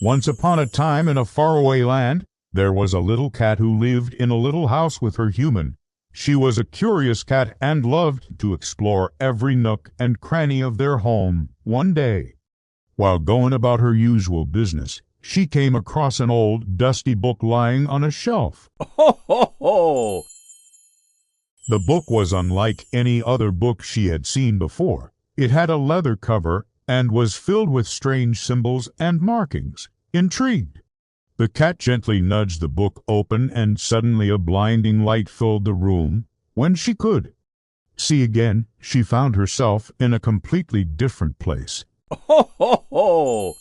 Once upon a time in a faraway land, there was a little cat who lived in a little house with her human. She was a curious cat and loved to explore every nook and cranny of their home. One day, while going about her usual business, she came across an old, dusty book lying on a shelf. Ho, ho, ho! The book was unlike any other book she had seen before. It had a leather cover and was filled with strange symbols and markings. Intrigued, the cat gently nudged the book open, and suddenly a blinding light filled the room. When she could see again, she found herself in a completely different place. Ho, ho, ho!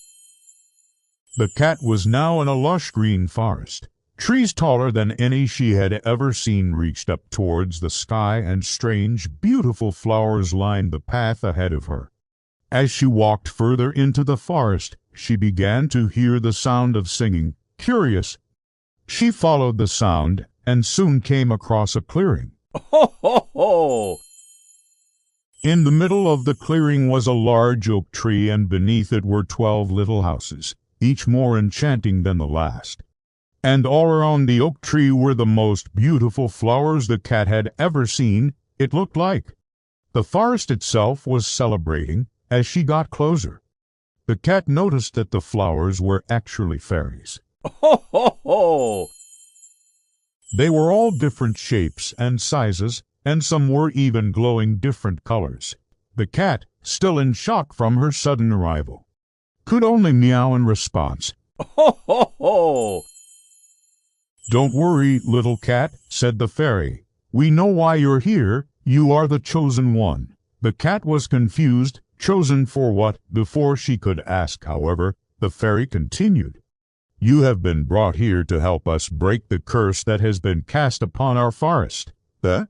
The cat was now in a lush green forest. Trees taller than any she had ever seen reached up towards the sky, and strange, beautiful flowers lined the path ahead of her. As she walked further into the forest, she began to hear the sound of singing. Curious, she followed the sound and soon came across a clearing. Ho, ho, ho! In the middle of the clearing was a large oak tree, and beneath it were 12 little houses, each more enchanting than the last. And all around the oak tree were the most beautiful flowers the cat had ever seen. It looked like the forest itself was celebrating. As she got closer, the cat noticed that the flowers were actually fairies. Ho, ho, ho! They were all different shapes and sizes, and some were even glowing different colors. The cat, still in shock from her sudden arrival, could only meow in response. Ho, ho, ho! "Don't worry, little cat," said the fairy. "We know why you're here. You are the chosen one." The cat was confused. Chosen for what? Before she could ask, however, the fairy continued. "You have been brought here to help us break the curse that has been cast upon our forest." The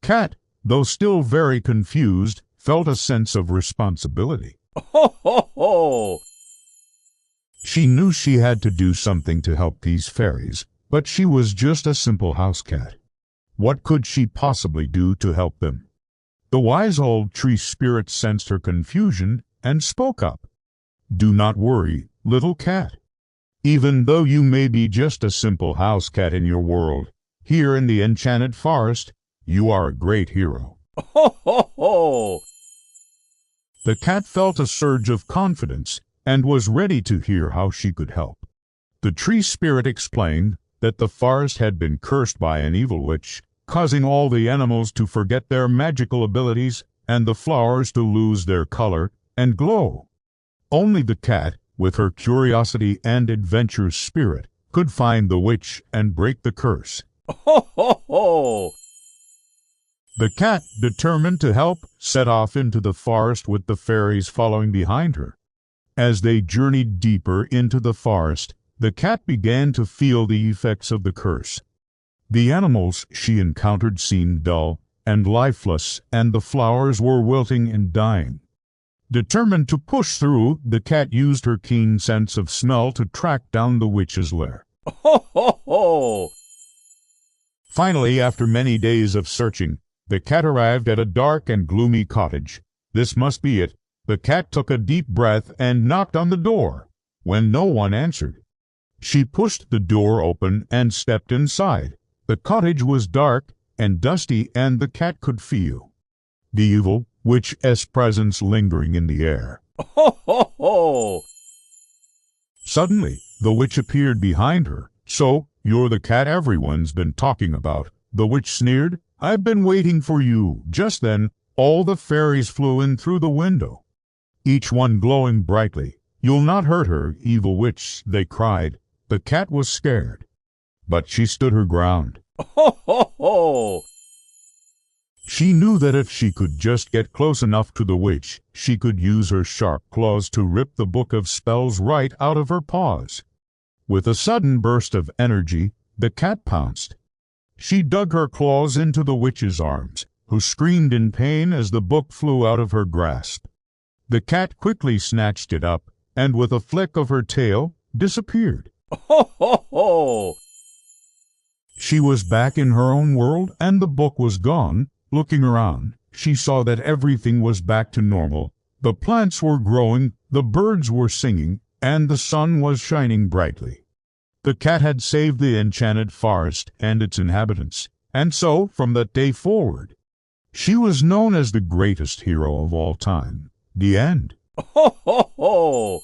cat, though still very confused, felt a sense of responsibility. Ho, ho, ho! She knew she had to do something to help these fairies, but she was just a simple house cat. What could she possibly do to help them? The wise old tree spirit sensed her confusion and spoke up. "Do not worry, little cat. Even though you may be just a simple house cat in your world, here in the enchanted forest, you are a great hero." Ho, ho, ho! The cat felt a surge of confidence and was ready to hear how she could help. The tree spirit explained that the forest had been cursed by an evil witch, causing all the animals to forget their magical abilities and the flowers to lose their color and glow. Only the cat, with her curiosity and adventurous spirit, could find the witch and break the curse. Ho, ho, ho! The cat, determined to help, set off into the forest with the fairies following behind her. As they journeyed deeper into the forest, the cat began to feel the effects of the curse. The animals she encountered seemed dull and lifeless, and the flowers were wilting and dying. Determined to push through, the cat used her keen sense of smell to track down the witch's lair. Ho, ho, ho! Finally, after many days of searching, the cat arrived at a dark and gloomy cottage. This must be it. The cat took a deep breath and knocked on the door. When no one answered, she pushed the door open and stepped inside. The cottage was dark and dusty, and the cat could feel the evil witch's presence lingering in the air. Ho, ho, ho! Suddenly, the witch appeared behind her. "So, you're the cat everyone's been talking about," the witch sneered. "I've been waiting for you." Just then, all the fairies flew in through the window, each one glowing brightly. "You'll not hurt her, evil witch," they cried. The cat was scared, but she stood her ground. Ho, ho, ho! She knew that if she could just get close enough to the witch, she could use her sharp claws to rip the book of spells right out of her paws. With a sudden burst of energy, the cat pounced. She dug her claws into the witch's arms, who screamed in pain as the book flew out of her grasp. The cat quickly snatched it up, and with a flick of her tail, disappeared. Ho, ho, ho! She was back in her own world, and the book was gone. Looking around, she saw that everything was back to normal. The plants were growing, the birds were singing, and the sun was shining brightly. The cat had saved the enchanted forest and its inhabitants, and so, from that day forward, she was known as the greatest hero of all time. The end. Ho, ho, ho!